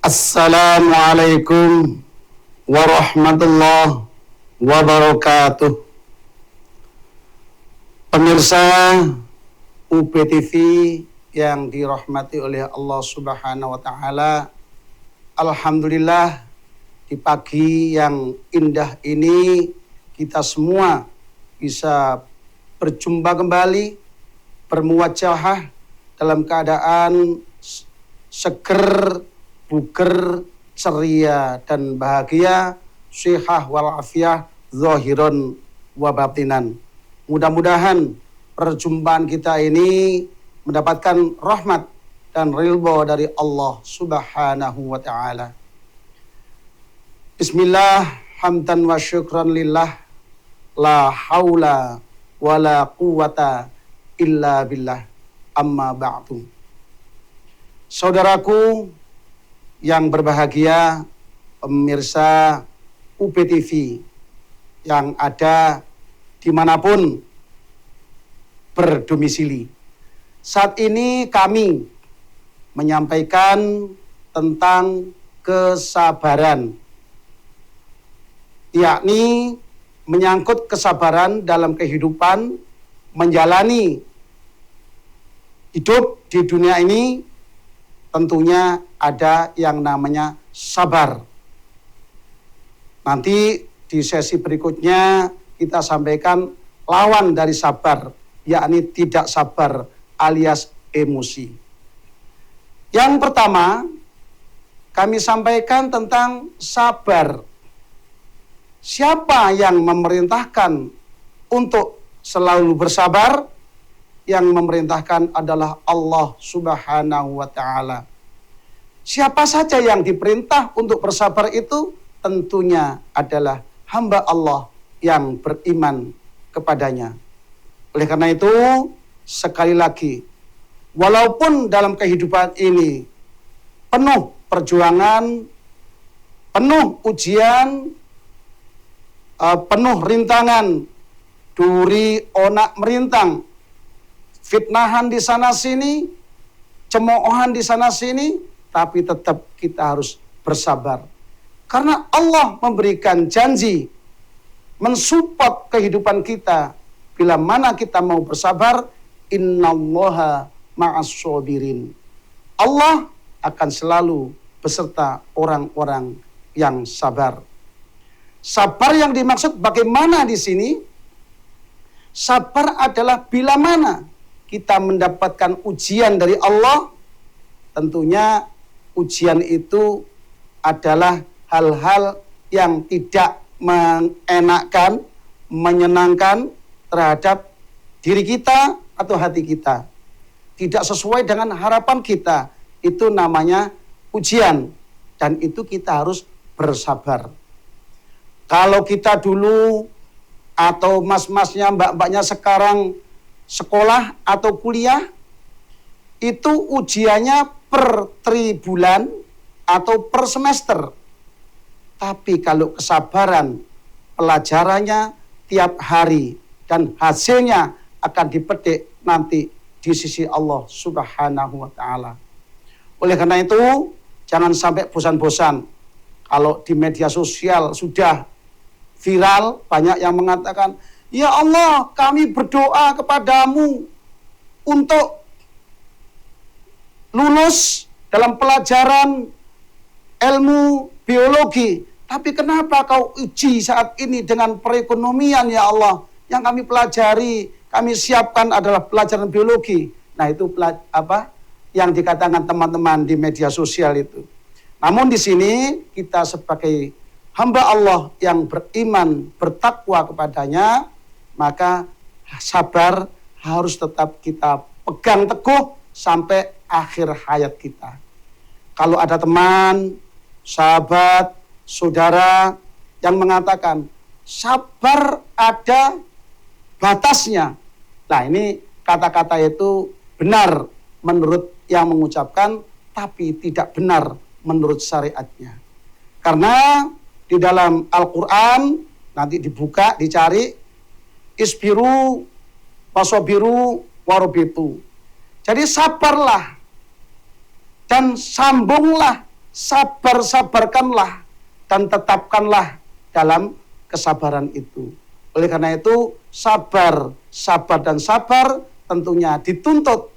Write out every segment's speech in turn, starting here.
Assalamualaikum warahmatullahi wabarakatuh. Pemirsa UPTV yang dirahmati oleh Allah Subhanahu wa taala. Alhamdulillah, di pagi yang indah ini kita semua bisa berjumpa kembali, bermuwajahah dalam keadaan seger, buger, ceria dan bahagia, syihah wal afiyah, zahiron wa batinan. Mudah-mudahan perjumpaan kita ini mendapatkan rahmat dan ridha dari Allah Subhanahu wa taala. Bismillah, hamdan wa syukran lillah, la haula wa la quwata illa billah, amma ba'du. Saudaraku yang berbahagia, pemirsa UPTV yang ada dimanapun berdomisili. Saat ini kami menyampaikan tentang kesabaran, yakni menyangkut kesabaran dalam kehidupan, menjalani hidup di dunia ini. Tentunya ada yang namanya sabar. Nanti di sesi berikutnya kita sampaikan lawan dari sabar, yakni tidak sabar alias emosi. Yang pertama, kami sampaikan tentang sabar. Siapa yang memerintahkan untuk selalu bersabar? Yang memerintahkan adalah Allah Subhanahu wa taala. Siapa saja yang diperintah untuk bersabar itu tentunya adalah hamba Allah yang beriman kepadanya. Oleh karena itu, sekali lagi, walaupun dalam kehidupan ini penuh perjuangan, penuh ujian, penuh rintangan, duri onak merintang, fitnahan di sana sini, cemoohan di sana sini, tapi tetap kita harus bersabar. Karena Allah memberikan janji, mensupport kehidupan kita. Bila mana kita mau bersabar, innallaha ma'as-shabirin. Allah akan selalu beserta orang-orang yang sabar. Sabar yang dimaksud bagaimana di sini? Sabar adalah bila mana kita mendapatkan ujian dari Allah. Tentunya ujian itu adalah hal-hal yang tidak mengenakkan, menyenangkan terhadap diri kita atau hati kita. Tidak sesuai dengan harapan kita. Itu namanya ujian. Dan itu kita harus bersabar. Kalau kita dulu atau mas-masnya, mbak-mbaknya sekarang sekolah atau kuliah, itu ujiannya per tribulan atau per semester. Tapi kalau kesabaran, pelajarannya tiap hari dan hasilnya akan dipetik nanti di sisi Allah Subhanahu wa taala. Oleh karena itu, jangan sampai bosan-bosan. Kalau di media sosial sudah viral, banyak yang mengatakan, "Ya Allah, kami berdoa kepadamu untuk lulus dalam pelajaran ilmu biologi. Tapi kenapa kau uji saat ini dengan perekonomian ya Allah? Yang kami pelajari, kami siapkan adalah pelajaran biologi." Nah itu yang dikatakan teman-teman di media sosial itu. Namun di sini kita sebagai hamba Allah yang beriman, bertakwa kepadanya, maka sabar harus tetap kita pegang teguh sampai akhir hayat kita. Kalau ada teman, sahabat, saudara yang mengatakan sabar ada batasnya. Nah ini kata-kata itu benar menurut yang mengucapkan, tapi tidak benar menurut syariatnya. Karena di dalam Al-Quran, nanti dibuka, dicari, isbiru, wasobiru, warobitu. Jadi sabarlah dan sambunglah sabarkanlah dan tetapkanlah dalam kesabaran itu. Oleh karena itu, sabar tentunya dituntut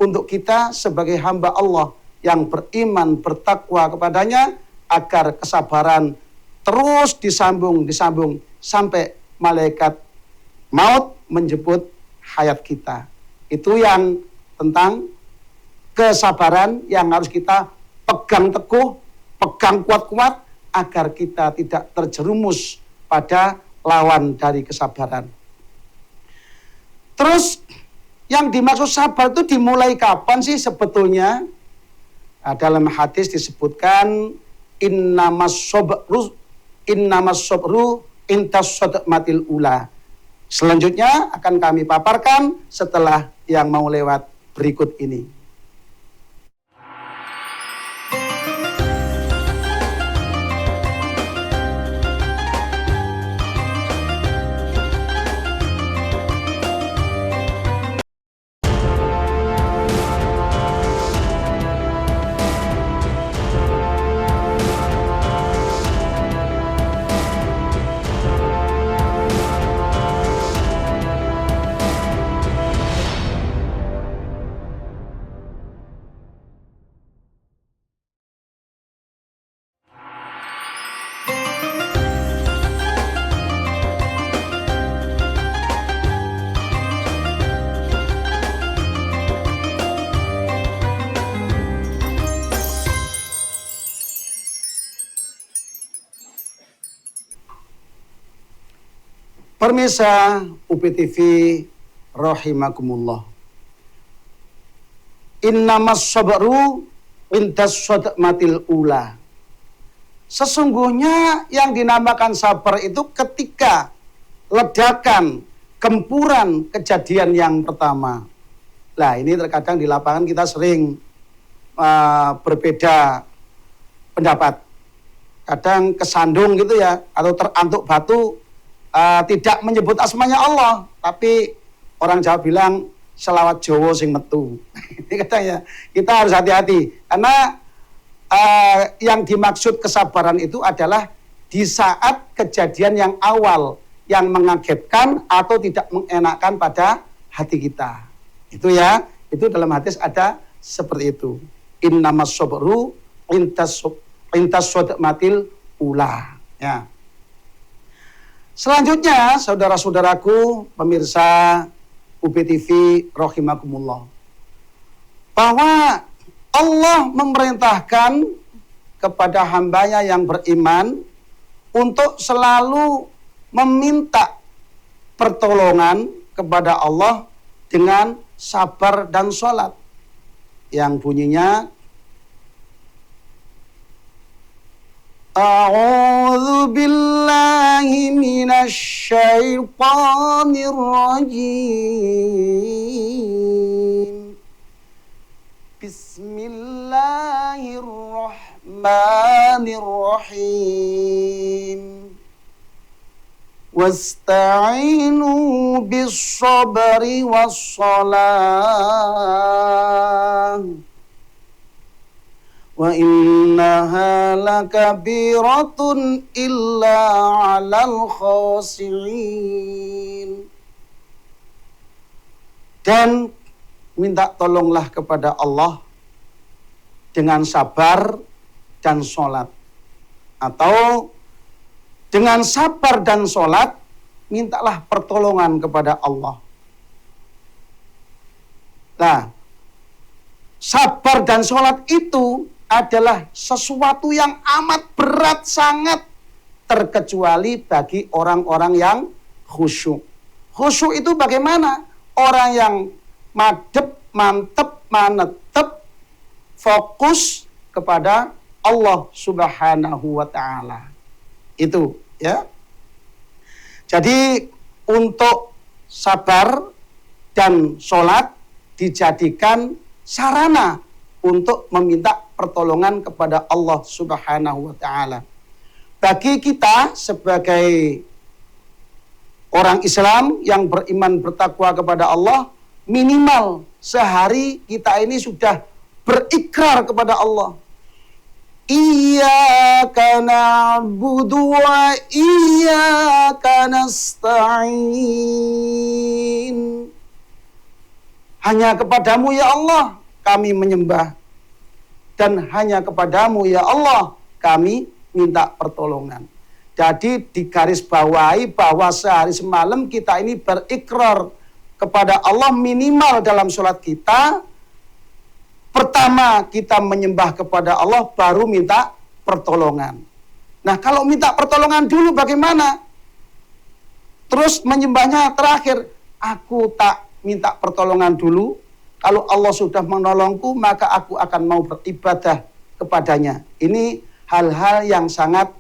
untuk kita sebagai hamba Allah yang beriman, bertakwa kepadanya, agar kesabaran terus disambung sampai malaikat maut menjemput hayat kita. Itu yang tentang kesabaran yang harus kita pegang teguh, pegang kuat-kuat, agar kita tidak terjerumus pada lawan dari kesabaran. Terus yang dimaksud sabar itu dimulai kapan sih sebetulnya? Nah, dalam hadis disebutkan innamas sabru intas sadmatil ula. Selanjutnya akan kami paparkan setelah yang mau lewat berikut ini. Pemirsa UPTV rahimakumullah. Innamas sabru indas sadmatil ula. Sesungguhnya yang dinamakan sabar itu ketika ledakan, gempuran kejadian yang pertama. Nah, ini terkadang di lapangan kita sering berbeda pendapat. Kadang kesandung gitu ya, atau terantuk batu, tidak menyebut asmanya Allah, tapi orang Jawa bilang selawat Jawa sing metu. Ini katanya kita harus hati-hati karena yang dimaksud kesabaran itu adalah di saat kejadian yang awal yang mengagetkan atau tidak mengenakkan pada hati kita. Itu ya, itu dalam hadis ada seperti itu. Innamas sabru intas sadmatil ula. Ya. Selanjutnya, saudara-saudaraku, pemirsa UPTV rahimakumullah, bahwa Allah memerintahkan kepada hambanya yang beriman untuk selalu meminta pertolongan kepada Allah dengan sabar dan sholat, yang bunyinya A'udzu billahi minasy syaithanir rajim. Bismillahirrahmanirrahim. Wasta'inu bis-sabri was-shalah. Wa innaha lakabiratun illa 'alal khashi'in. Dan minta tolonglah kepada Allah dengan sabar dan sholat. Atau dengan sabar dan sholat, mintalah pertolongan kepada Allah. Nah, sabar dan sholat itu adalah sesuatu yang amat berat sangat, terkecuali bagi orang-orang yang khusyuk. Khusyuk itu bagaimana? Orang yang madep, mantep, manetep, fokus kepada Allah Subhanahu wa ta'ala. Itu ya. Jadi untuk sabar dan sholat dijadikan sarana untuk meminta pertolongan kepada Allah Subhanahu wa ta'ala. Bagi kita sebagai orang Islam yang beriman bertakwa kepada Allah, minimal sehari kita ini sudah berikrar kepada Allah. Iyyaka na'budu wa iyyaka nasta'in. Hanya kepadamu ya Allah kami menyembah, dan hanya kepadamu ya Allah kami minta pertolongan. Jadi digarisbawahi bahwa sehari semalam kita ini berikrar kepada Allah minimal dalam sholat kita. Pertama kita menyembah kepada Allah, baru minta pertolongan. Nah kalau minta pertolongan dulu bagaimana? Terus menyembahnya terakhir, aku tak minta pertolongan dulu. Kalau Allah sudah menolongku, maka aku akan mau beribadah kepadanya. Ini hal-hal yang sangat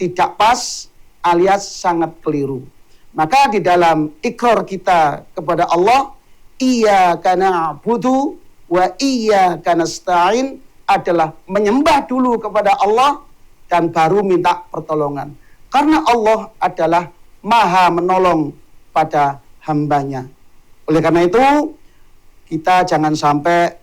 tidak pas alias sangat keliru. Maka di dalam ikrar kita kepada Allah, iyyaka na'budu wa iyyaka nasta'in adalah menyembah dulu kepada Allah dan baru minta pertolongan. Karena Allah adalah maha menolong pada hambanya. Oleh karena itu, kita jangan sampai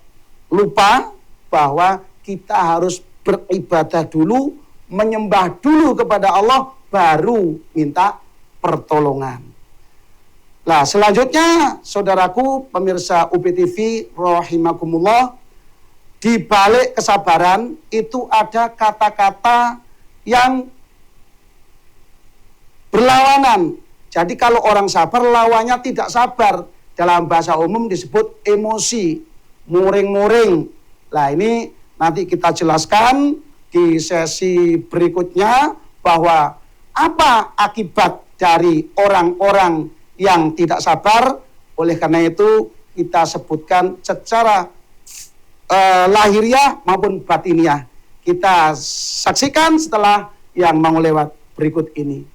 lupa bahwa kita harus beribadah dulu, menyembah dulu kepada Allah, baru minta pertolongan. Nah, selanjutnya, saudaraku pemirsa UPTV rahimakumullah, di balik kesabaran itu ada kata-kata yang berlawanan. Jadi kalau orang sabar, lawannya tidak sabar. Dalam bahasa umum disebut emosi, muring-muring. Nah, ini nanti kita jelaskan di sesi berikutnya bahwa apa akibat dari orang-orang yang tidak sabar. Oleh karena itu kita sebutkan secara lahiriah maupun batiniah. Kita saksikan setelah yang mau lewat berikut ini.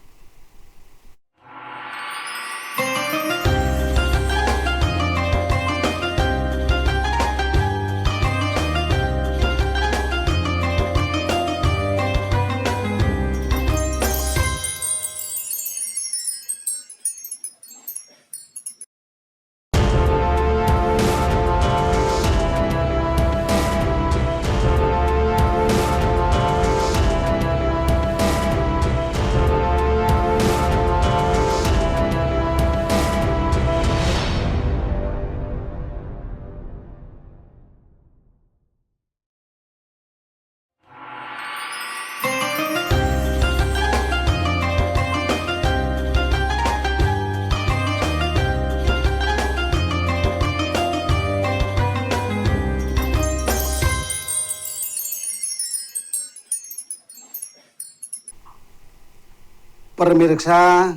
Pemirsa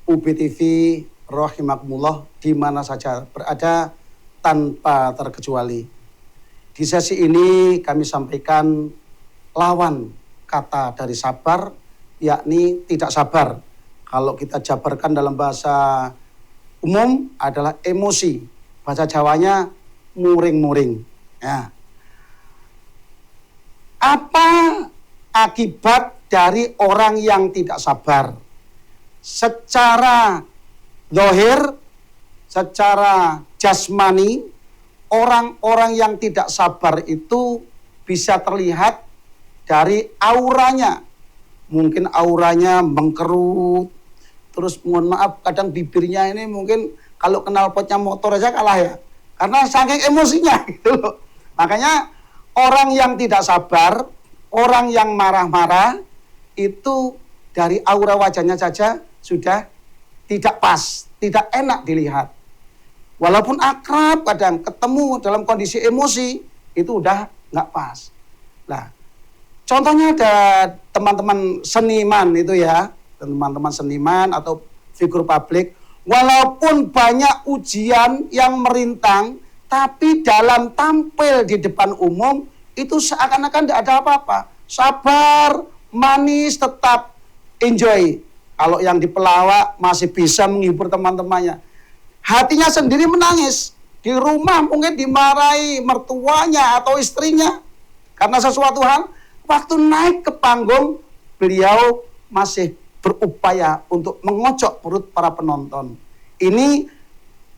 UPTV rahimakumullah di mana saja berada tanpa terkecuali. Di sesi ini kami sampaikan lawan kata dari sabar, yakni tidak sabar. Kalau kita jabarkan dalam bahasa umum adalah emosi. Bahasa Jawanya muring-muring. Ya. Apa akibat dari orang yang tidak sabar? Secara zahir, secara jasmani, orang-orang yang tidak sabar itu bisa terlihat dari auranya. Mungkin auranya mengkerut, terus mohon maaf kadang bibirnya ini mungkin kalau kenal potnya motor aja kalah ya. Karena saking emosinya gitu loh. Makanya orang yang tidak sabar, orang yang marah-marah itu dari aura wajahnya saja sudah tidak pas, tidak enak dilihat. Walaupun akrab kadang ketemu dalam kondisi emosi itu udah nggak pas. Nah, contohnya ada teman-teman seniman itu ya, teman-teman seniman atau figur publik, walaupun banyak ujian yang merintang, tapi dalam tampil di depan umum itu seakan-akan tidak ada apa-apa. Sabar, manis, tetap enjoy. Kalau yang di pelawak masih bisa menghibur teman-temannya. Hatinya sendiri menangis. Di rumah mungkin dimarahi mertuanya atau istrinya. Karena sesuatu hal, waktu naik ke panggung, beliau masih berupaya untuk mengocok perut para penonton. Ini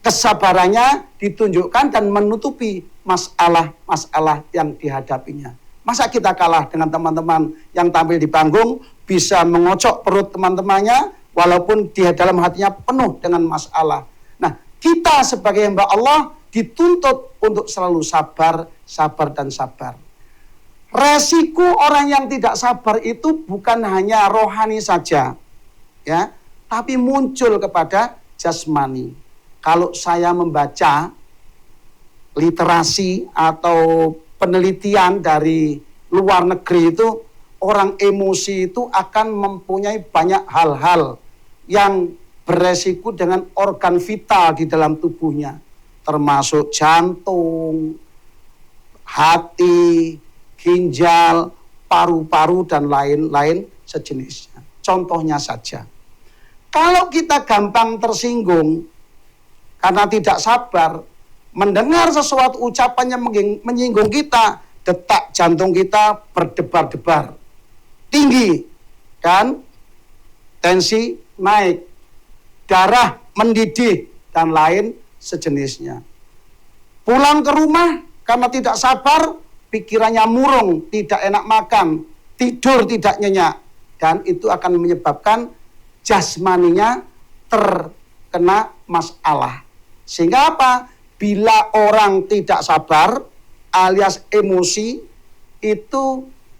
kesabarannya ditunjukkan dan menutupi masalah-masalah yang dihadapinya. Masa kita kalah dengan teman-teman yang tampil di panggung, bisa mengocok perut teman-temannya, walaupun dia dalam hatinya penuh dengan masalah. Nah, kita sebagai hamba Allah dituntut untuk selalu sabar, sabar, dan sabar. Resiko orang yang tidak sabar itu bukan hanya rohani saja, ya, tapi muncul kepada jasmani. Kalau saya membaca literasi atau penelitian dari luar negeri itu, orang emosi itu akan mempunyai banyak hal-hal yang beresiko dengan organ vital di dalam tubuhnya, termasuk jantung, hati, ginjal, paru-paru, dan lain-lain sejenisnya. Contohnya saja, kalau kita gampang tersinggung karena tidak sabar, mendengar sesuatu ucapan yang menyinggung kita, detak jantung kita berdebar-debar tinggi, kan? Tensi naik, darah mendidih, dan lain sejenisnya. Pulang ke rumah karena tidak sabar, pikirannya murung, tidak enak makan, tidur tidak nyenyak, dan itu akan menyebabkan jasmaninya terkena masalah. Sehingga apa? Bila orang tidak sabar alias emosi, itu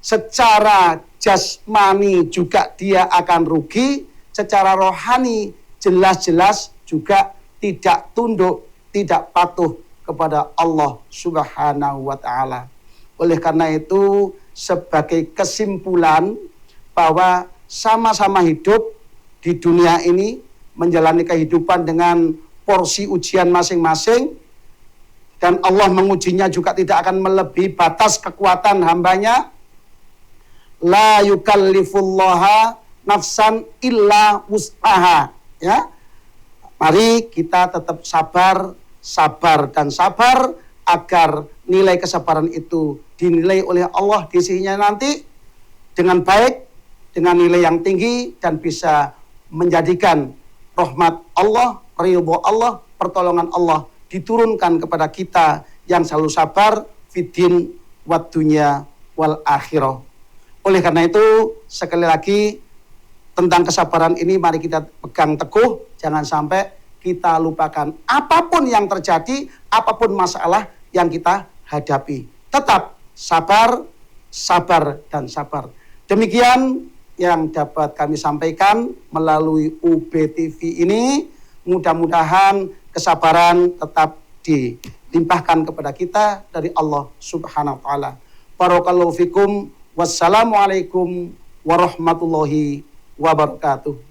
secara jasmani juga dia akan rugi, secara rohani jelas-jelas juga tidak tunduk, tidak patuh kepada Allah Subhanahu wa Ta'ala. Oleh karena itu, sebagai kesimpulan bahwa sama-sama hidup di dunia ini, menjalani kehidupan dengan porsi ujian masing-masing, dan Allah mengujinya juga tidak akan melebihi batas kekuatan hambanya. La yukallifullaha nafsan illa wus'aha. Ya, mari kita tetap sabar, sabar, dan sabar, agar nilai kesabaran itu dinilai oleh Allah di sisinya nanti dengan baik, dengan nilai yang tinggi, dan bisa menjadikan rahmat Allah, ridho Allah, pertolongan Allah diturunkan kepada kita yang selalu sabar fiddin wad dunya wal akhirah. Oleh karena itu, sekali lagi, tentang kesabaran ini mari kita pegang teguh, jangan sampai kita lupakan apapun yang terjadi, apapun masalah yang kita hadapi. Tetap sabar, sabar, dan sabar. Demikian yang dapat kami sampaikan melalui UBTV ini. Mudah-mudahan kesabaran tetap dilimpahkan kepada kita dari Allah Subhanahu wa Ta'ala. Barakallahu fikum. Wassalamualaikum warahmatullahi wabarakatuh.